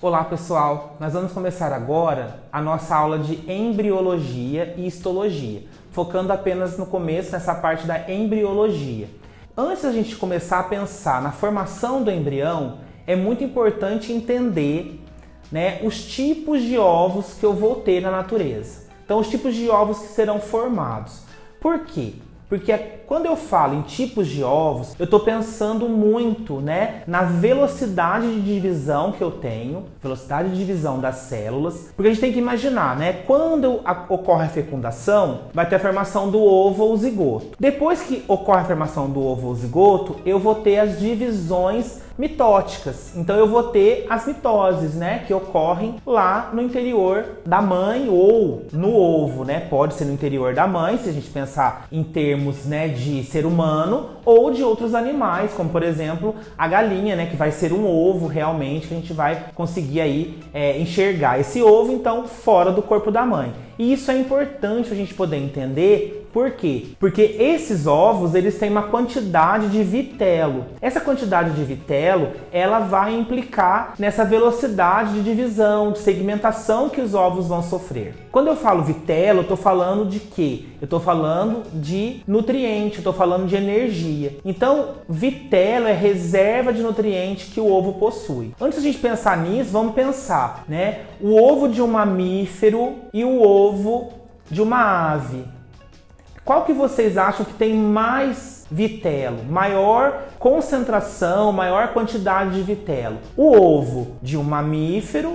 Olá pessoal, nós vamos começar agora a nossa aula de embriologia e histologia, focando apenas no começo nessa parte da embriologia. Antes da gente começar a pensar na formação do embrião, é muito importante entender, os tipos de ovos que eu vou ter na natureza. Então, os tipos de ovos que serão formados. Por quê? Porque quando eu falo em tipos de ovos, eu estou pensando muito, na velocidade de divisão que eu tenho, velocidade de divisão das células, porque a gente tem que imaginar, quando ocorre a fecundação, vai ter a formação do ovo ou zigoto. Depois que ocorre a formação do ovo ou zigoto, eu vou ter as divisões mitóticas. Então eu vou ter as mitoses, que ocorrem lá no interior da mãe ou no ovo, Pode ser no interior da mãe, se a gente pensar em termos, de ser humano ou de outros animais, como por exemplo a galinha, que vai ser um ovo realmente, que a gente vai conseguir aí enxergar esse ovo, então, fora do corpo da mãe. E isso é importante a gente poder entender. Por quê? Porque esses ovos, eles têm uma quantidade de vitelo. Essa quantidade de vitelo, ela vai implicar nessa velocidade de divisão, de segmentação que os ovos vão sofrer. Quando eu falo vitelo, eu estou falando de quê? Eu estou falando de nutriente, eu estou falando de energia. Então, vitelo é reserva de nutriente que o ovo possui. Antes de a gente pensar nisso, vamos pensar, o ovo de um mamífero e o ovo de uma ave. Qual que vocês acham que tem mais vitelo, maior concentração, maior quantidade de vitelo? O ovo de um mamífero,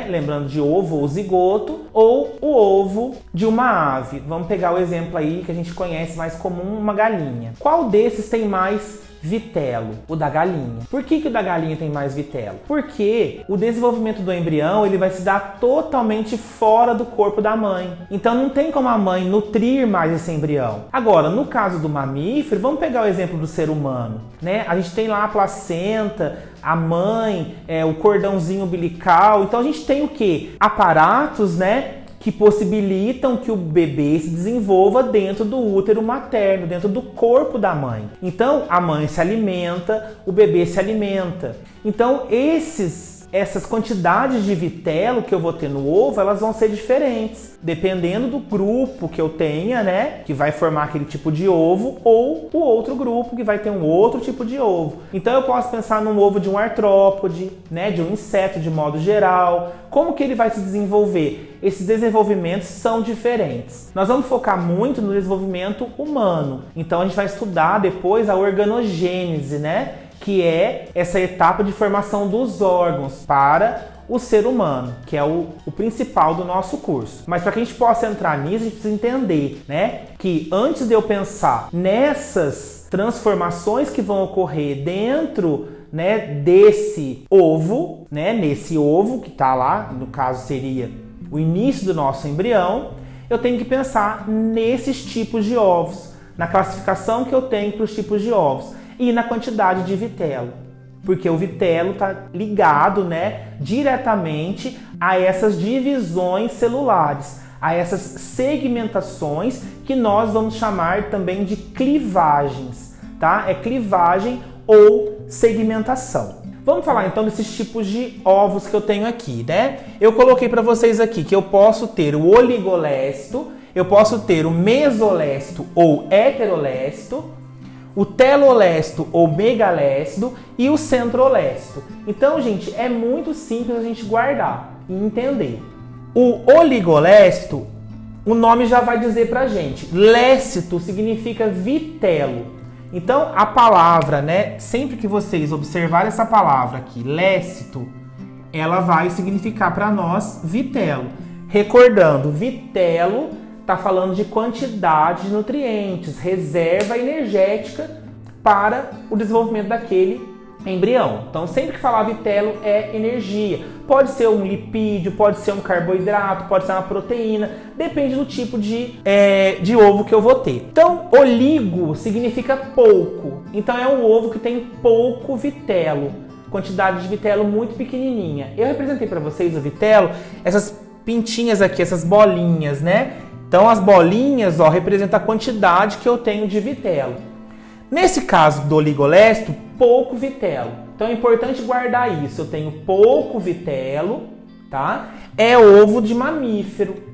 lembrando de ovo ou zigoto, ou o ovo de uma ave. Vamos pegar o exemplo aí que a gente conhece mais comum, uma galinha. Qual desses tem mais vitelo? O da galinha. Por que o da galinha tem mais vitelo? Porque o desenvolvimento do embrião ele vai se dar totalmente fora do corpo da mãe. Então não tem como a mãe nutrir mais esse embrião. Agora, no caso do mamífero, vamos pegar o exemplo do ser humano. A gente tem lá a placenta, a mãe, o cordãozinho umbilical. Então a gente tem o quê? Aparatos, que possibilitam que o bebê se desenvolva dentro do útero materno, dentro do corpo da mãe. Então, a mãe se alimenta, o bebê se alimenta. Então, essas quantidades de vitelo que eu vou ter no ovo, elas vão ser diferentes, dependendo do grupo que eu tenha, que vai formar aquele tipo de ovo, ou o outro grupo que vai ter um outro tipo de ovo. Então eu posso pensar num ovo de um artrópode, de um inseto de modo geral. Como que ele vai se desenvolver? Esses desenvolvimentos são diferentes. Nós vamos focar muito no desenvolvimento humano. Então a gente vai estudar depois a organogênese, que é essa etapa de formação dos órgãos para o ser humano, que é o principal do nosso curso. Mas para que a gente possa entrar nisso, a gente precisa entender, que antes de eu pensar nessas transformações que vão ocorrer dentro, desse ovo, nesse ovo que está lá, no caso seria o início do nosso embrião, eu tenho que pensar nesses tipos de ovos, na classificação que eu tenho para os tipos de ovos e na quantidade de vitelo. Porque o vitelo está ligado, diretamente a essas divisões celulares, a essas segmentações que nós vamos chamar também de clivagens, tá? É clivagem ou segmentação. Vamos falar então desses tipos de ovos que eu tenho aqui, Eu coloquei para vocês aqui que eu posso ter o oligolécito, eu posso ter o mesolécito ou heterolécito, o telolécito ou megalécito e o centrolécito. Então, gente, é muito simples a gente guardar e entender. O oligolécito, o nome já vai dizer pra gente. Lécito significa vitelo. Então, a palavra, sempre que vocês observarem essa palavra aqui, lécito, ela vai significar para nós vitelo. Recordando, vitelo está falando de quantidade de nutrientes, reserva energética para o desenvolvimento daquele embrião. Então, sempre que falar vitelo é energia. Pode ser um lipídio, pode ser um carboidrato, pode ser uma proteína, depende do tipo de ovo que eu vou ter. Então, oligo significa pouco. Então, é um ovo que tem pouco vitelo, quantidade de vitelo muito pequenininha. Eu representei para vocês o vitelo, essas pintinhas aqui, essas bolinhas, Então, as bolinhas, representam a quantidade que eu tenho de vitelo. Nesse caso do oligolécito, pouco vitelo. Então é importante guardar isso. Eu tenho pouco vitelo, tá? É ovo de mamífero.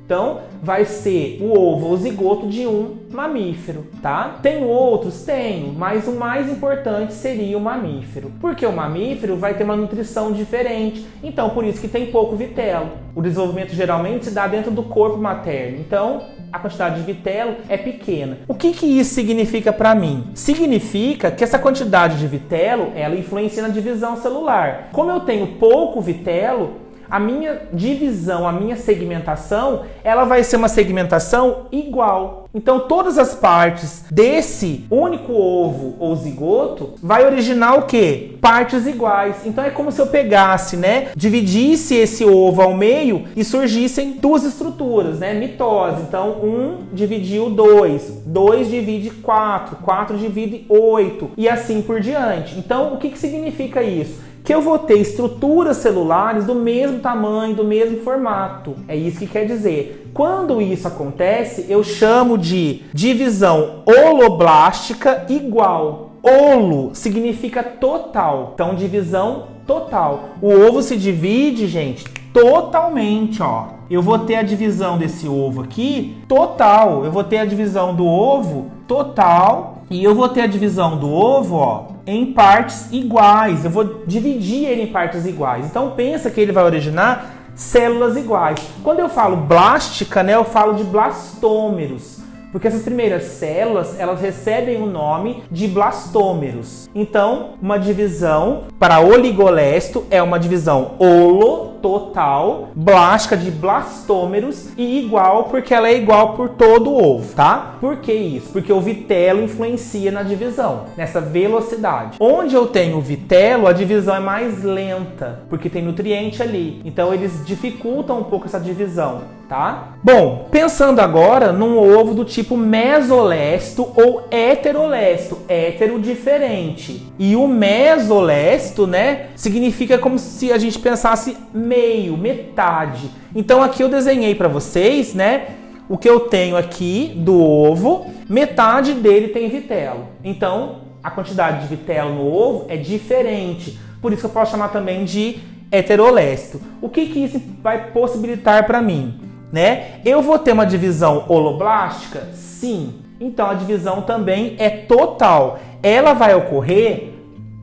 Então, vai ser o ovo ou zigoto de um mamífero, tá? Tem outros? Tem, mas o mais importante seria o mamífero. Porque o mamífero vai ter uma nutrição diferente, então por isso que tem pouco vitelo. O desenvolvimento geralmente se dá dentro do corpo materno, então a quantidade de vitelo é pequena. O que isso significa para mim? Significa que essa quantidade de vitelo, ela influencia na divisão celular. Como eu tenho pouco vitelo, a minha divisão, a minha segmentação, ela vai ser uma segmentação igual. Então, todas as partes desse único ovo ou zigoto vai originar o quê? Partes iguais. Então, é como se eu pegasse, né, dividisse esse ovo ao meio e surgissem duas estruturas, né, mitose. Então, 1 dividiu 2, 2 divide 4, 4 divide 8 e assim por diante. Então, o que significa isso? Que eu vou ter estruturas celulares do mesmo tamanho, do mesmo formato. É isso que quer dizer. Quando isso acontece, eu chamo de divisão holoblástica igual. Holo significa total. Então, divisão total. O ovo se divide, gente, totalmente, ó. Eu vou ter a divisão desse ovo aqui total. Eu vou ter a divisão do ovo total. E eu vou ter a divisão do ovo, ó, em partes iguais. Eu vou dividir ele em partes iguais. Então pensa que ele vai originar células iguais. Quando eu falo blástica, né, eu falo de blastômeros. Porque essas primeiras células, elas recebem o nome de blastômeros. Então, uma divisão para oligolécito é uma divisão holo, total, blástica de blastômeros e igual porque ela é igual por todo o ovo, tá? Por que isso? Porque o vitelo influencia na divisão, nessa velocidade. Onde eu tenho vitelo, a divisão é mais lenta, porque tem nutriente ali. Então, eles dificultam um pouco essa divisão, tá? Bom, pensando agora num ovo do tipo mesolécito ou heterolécito, hétero diferente. E o mesolécito, né, significa como se a gente pensasse meio, metade. Então aqui eu desenhei para vocês, né, o que eu tenho aqui do ovo, metade dele tem vitelo. Então a quantidade de vitelo no ovo é diferente. Por isso que eu posso chamar também de heterolécito. O que isso vai possibilitar para mim? Né? Eu vou ter uma divisão holoblástica? Sim. Então a divisão também é total. Ela vai ocorrer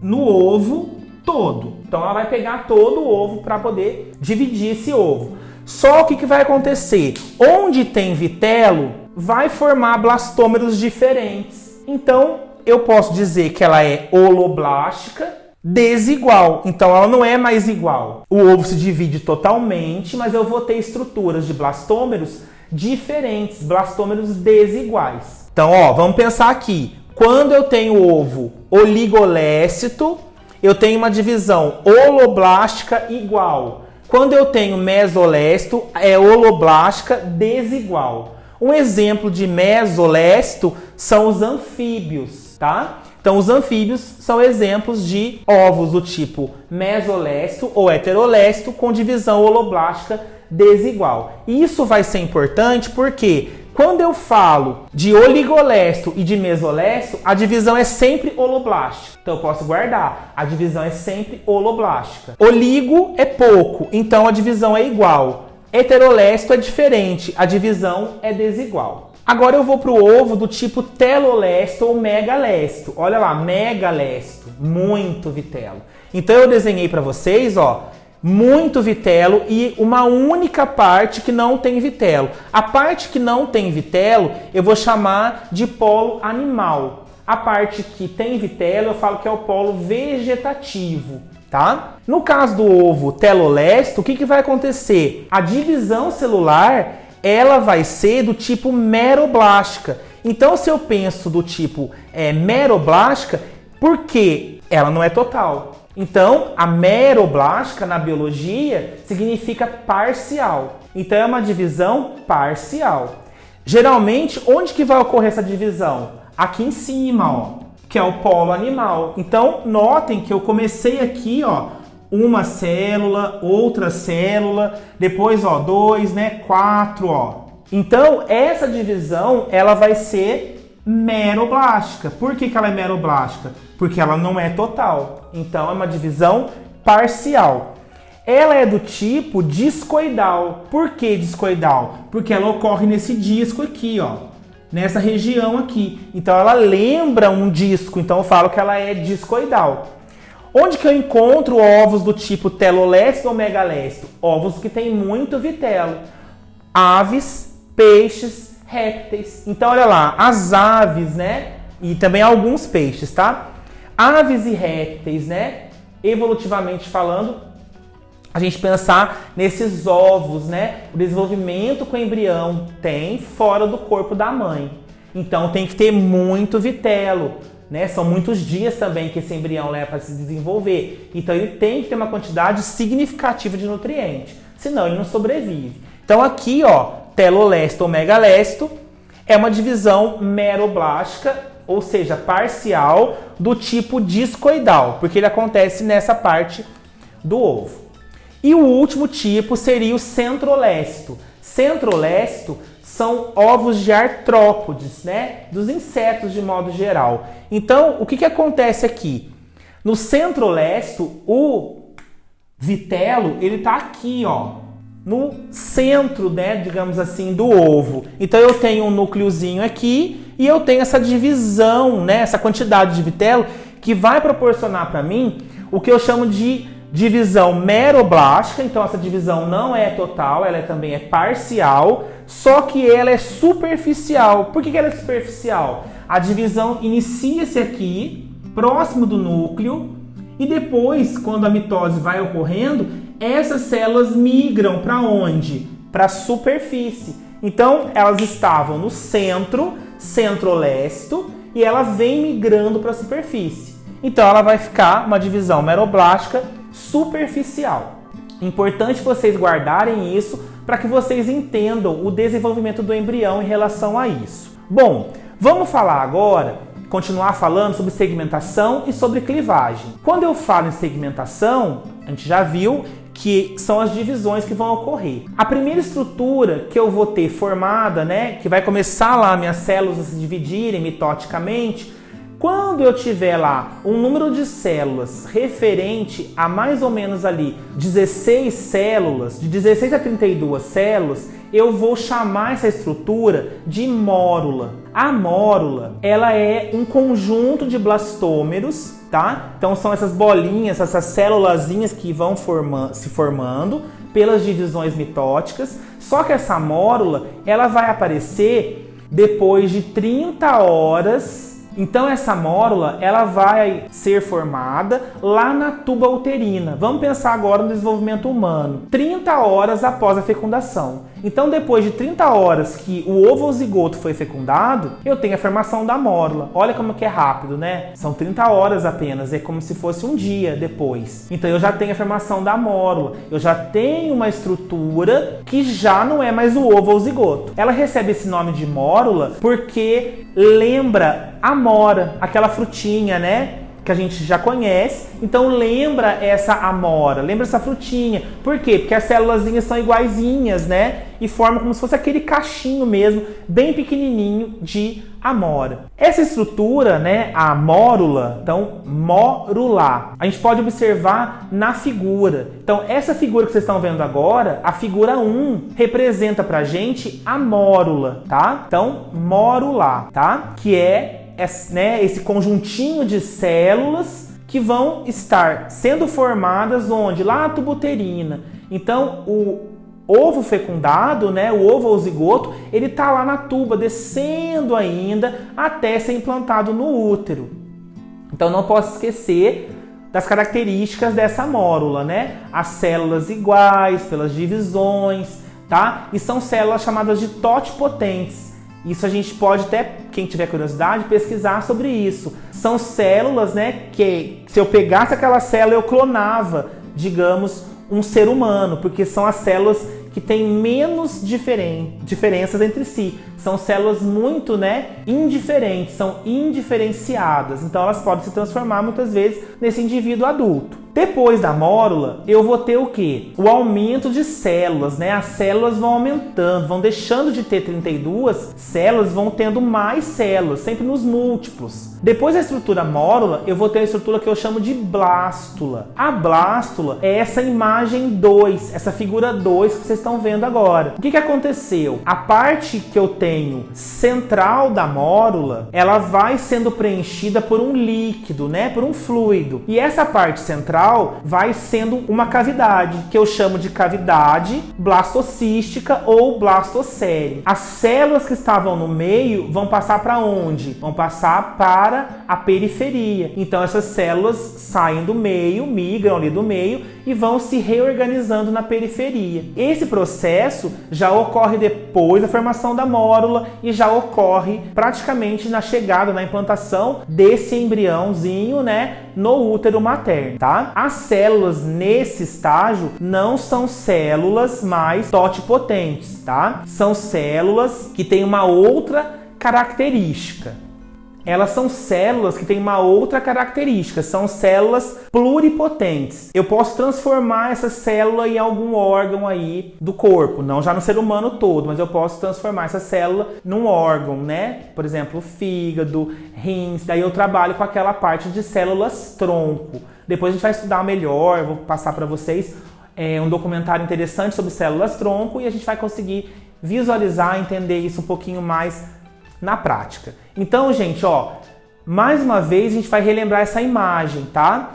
no ovo todo. Então ela vai pegar todo o ovo para poder dividir esse ovo. Só o que vai acontecer? Onde tem vitelo, vai formar blastômeros diferentes. Então eu posso dizer que ela é holoblástica desigual. Então ela não é mais igual. O ovo se divide totalmente, mas eu vou ter estruturas de blastômeros diferentes, blastômeros desiguais. Então, ó, vamos pensar aqui. Quando eu tenho ovo oligolécito, eu tenho uma divisão holoblástica igual. Quando eu tenho mesolécito, é holoblástica desigual. Um exemplo de mesolécito são os anfíbios, tá? Então, os anfíbios são exemplos de ovos do tipo mesolécito ou heterolécito com divisão holoblástica desigual. E isso vai ser importante porque quando eu falo de oligolécito e de mesolécito, a divisão é sempre holoblástica. Então, eu posso guardar. A divisão é sempre holoblástica. Oligo é pouco, então a divisão é igual. Heterolécito é diferente, a divisão é desigual. Agora eu vou para o ovo do tipo telolécito ou megalécito. Olha lá, megalécito, muito vitelo. Então eu desenhei para vocês, ó, muito vitelo e uma única parte que não tem vitelo. A parte que não tem vitelo eu vou chamar de polo animal. A parte que tem vitelo eu falo que é o polo vegetativo, tá? No caso do ovo telolécito, o que vai acontecer? A divisão celular ela vai ser do tipo meroblástica. Então, se eu penso do tipo meroblástica, porque ela não é total. Então, a meroblástica na biologia significa parcial. Então, é uma divisão parcial. Geralmente, onde que vai ocorrer essa divisão? Aqui em cima, ó, que é o polo animal. Então, notem que eu comecei aqui, ó, uma célula, outra célula, depois, ó, 2, né, 4, ó. Então, essa divisão, ela vai ser meroblástica. Por que ela é meroblástica? Porque ela não é total. Então é uma divisão parcial. Ela é do tipo discoidal. Por que discoidal? Porque ela ocorre nesse disco aqui, ó, nessa região aqui. Então ela lembra um disco, então eu falo que ela é discoidal. Onde que eu encontro ovos do tipo telolécido ou megalécido? Ovos que tem muito vitelo. Aves, peixes, répteis. Então olha lá, as aves, né? E também alguns peixes, tá? Aves e répteis, né? Evolutivamente falando, a gente pensar nesses ovos, né? O desenvolvimento que o embrião tem fora do corpo da mãe. Então tem que ter muito vitelo, né? São muitos dias também que esse embrião leva para se desenvolver. Então ele tem que ter uma quantidade significativa de nutrientes, senão ele não sobrevive. Então aqui, ó, telolécito ou megalécito é uma divisão meroblástica, ou seja, parcial, do tipo discoidal, porque ele acontece nessa parte do ovo. E o último tipo seria o centrolécito. Centrolécito são ovos de artrópodes, né? Dos insetos de modo geral. Então, o que acontece aqui? No centrolécito, o vitelo, ele tá aqui, ó, no centro, né, digamos assim, do ovo. Então eu tenho um núcleozinho aqui e eu tenho essa divisão, né, essa quantidade de vitelo que vai proporcionar para mim o que eu chamo de divisão meroblástica. Então essa divisão não é total, ela também é parcial, só que ela é superficial. Por que ela é superficial? A divisão inicia-se aqui, próximo do núcleo, e depois, quando a mitose vai ocorrendo, essas células migram para onde? Para a superfície. Então elas estavam no centro, centrolécito, e ela vem migrando para a superfície. Então ela vai ficar uma divisão meroblástica superficial. Importante vocês guardarem isso para que vocês entendam o desenvolvimento do embrião em relação a isso. Bom, vamos falar agora, continuar falando sobre segmentação e sobre clivagem. Quando eu falo em segmentação, a gente já viu que são as divisões que vão ocorrer. A primeira estrutura que eu vou ter formada, né, que vai começar lá minhas células a se dividirem mitoticamente, quando eu tiver lá um número de células referente a mais ou menos ali 16 células, de 16 a 32 células, eu vou chamar essa estrutura de mórula. A mórula, ela é um conjunto de blastômeros, tá? Então são essas bolinhas, essas célulazinhas que vão se formando pelas divisões mitóticas. Só que essa mórula, ela vai aparecer depois de 30 horas. Então essa mórula, ela vai ser formada lá na tuba uterina. Vamos pensar agora no desenvolvimento humano. 30 horas após a fecundação. Então depois de 30 horas que o ovo ou zigoto foi fecundado, eu tenho a formação da mórula. Olha como que é rápido, né? São 30 horas apenas, é como se fosse um dia depois. Então eu já tenho a formação da mórula. Eu já tenho uma estrutura que já não é mais o ovo ou zigoto. Ela recebe esse nome de mórula porque lembra a amora, aquela frutinha, né, que a gente já conhece. Então lembra essa amora, lembra essa frutinha. Por quê? Porque as célulazinhas são iguaizinhas, né, e formam como se fosse aquele cachinho mesmo, bem pequenininho de amora. Essa estrutura, né, a mórula, então morular, a gente pode observar na figura. Então essa figura que vocês estão vendo agora, a figura 1, representa pra gente a mórula, tá? Então morular, tá? Que é esse conjuntinho de células que vão estar sendo formadas onde? Lá na tuba uterina. Então o ovo fecundado, né, o ovo ou zigoto, ele tá lá na tuba, descendo ainda até ser implantado no útero. Então não posso esquecer das características dessa mórula, né? As células iguais pelas divisões, tá? E são células chamadas de totipotentes. Isso a gente pode até, quem tiver curiosidade, pesquisar sobre isso. São células, né, que se eu pegasse aquela célula eu clonava, digamos, um ser humano, porque são as células que têm menos diferenças entre si. São células muito, né, indiferentes, são indiferenciadas. Então elas podem se transformar muitas vezes nesse indivíduo adulto. Depois da mórula, eu vou ter o quê? O aumento de células, né? As células vão aumentando, vão deixando de ter 32 células, vão tendo mais células, sempre nos múltiplos. Depois da estrutura mórula, eu vou ter a estrutura que eu chamo de blástula. A blástula é essa imagem 2, essa figura 2 que vocês estão vendo agora. O que aconteceu? A parte que eu tenho central da mórula, ela vai sendo preenchida por um líquido, né? Por um fluido. E essa parte central vai sendo uma cavidade, que eu chamo de cavidade blastocística ou blastocele. As células que estavam no meio vão passar para onde? Vão passar para a periferia. Então essas células saem do meio, migram ali do meio e vão se reorganizando na periferia. Esse processo já ocorre depois da formação da mórula e já ocorre praticamente na chegada, na implantação desse embriãozinho, né, no útero materno, tá? As células nesse estágio não são células mais totipotentes, tá? São células que têm uma outra característica. Elas são células que têm uma outra característica, são células pluripotentes. Eu posso transformar essa célula em algum órgão aí do corpo, não já no ser humano todo, mas eu posso transformar essa célula num órgão, né? Por exemplo, fígado, rins, daí eu trabalho com aquela parte de células tronco. Depois a gente vai estudar melhor, eu vou passar para vocês um documentário interessante sobre células tronco e a gente vai conseguir visualizar, entender isso um pouquinho mais na prática. Então, gente, ó, mais uma vez a gente vai relembrar essa imagem, tá?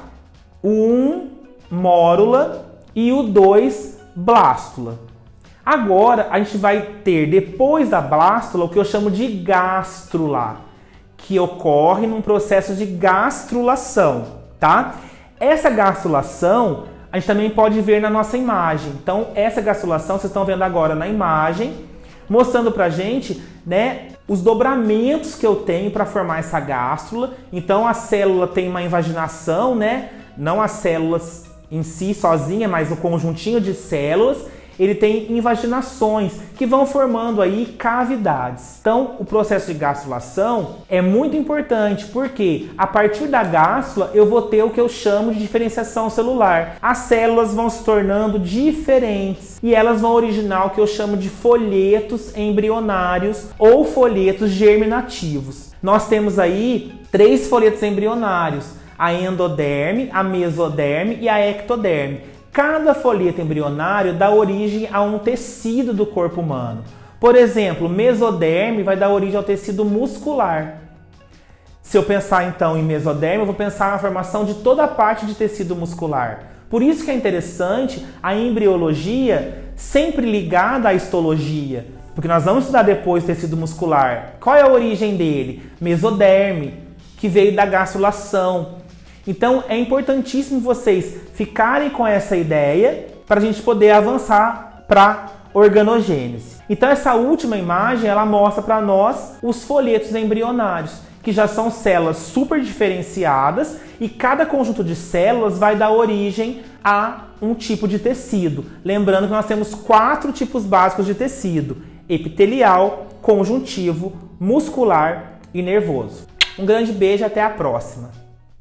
O 1, mórula, e o 2, blástula. Agora, a gente vai ter, depois da blástula, o que eu chamo de gástrula, que ocorre num processo de gastrulação, tá? Essa gastrulação, a gente também pode ver na nossa imagem. Então, essa gastrulação, vocês estão vendo agora na imagem, mostrando pra gente, né, os dobramentos que eu tenho para formar essa gástrula. Então a célula tem uma invaginação, né? Não as células em si sozinha, mas o conjuntinho de células, ele tem invaginações que vão formando aí cavidades. Então o processo de gastrulação é muito importante porque a partir da gástrula eu vou ter o que eu chamo de diferenciação celular. As células vão se tornando diferentes e elas vão originar o que eu chamo de folhetos embrionários ou folhetos germinativos. Nós temos aí 3 folhetos embrionários: a endoderme, a mesoderme e a ectoderme. Cada folheto embrionário dá origem a um tecido do corpo humano. Por exemplo, o mesoderme vai dar origem ao tecido muscular. Se eu pensar então em mesoderme, eu vou pensar na formação de toda a parte de tecido muscular. Por isso que é interessante a embriologia sempre ligada à histologia, porque nós vamos estudar depois o tecido muscular. Qual é a origem dele? Mesoderme, que veio da gastrulação. Então é importantíssimo vocês ficarem com essa ideia para a gente poder avançar para organogênese. Então essa última imagem ela mostra para nós os folhetos embrionários, que já são células super diferenciadas e cada conjunto de células vai dar origem a um tipo de tecido. Lembrando que nós temos 4 tipos básicos de tecido: epitelial, conjuntivo, muscular e nervoso. Um grande beijo e até a próxima!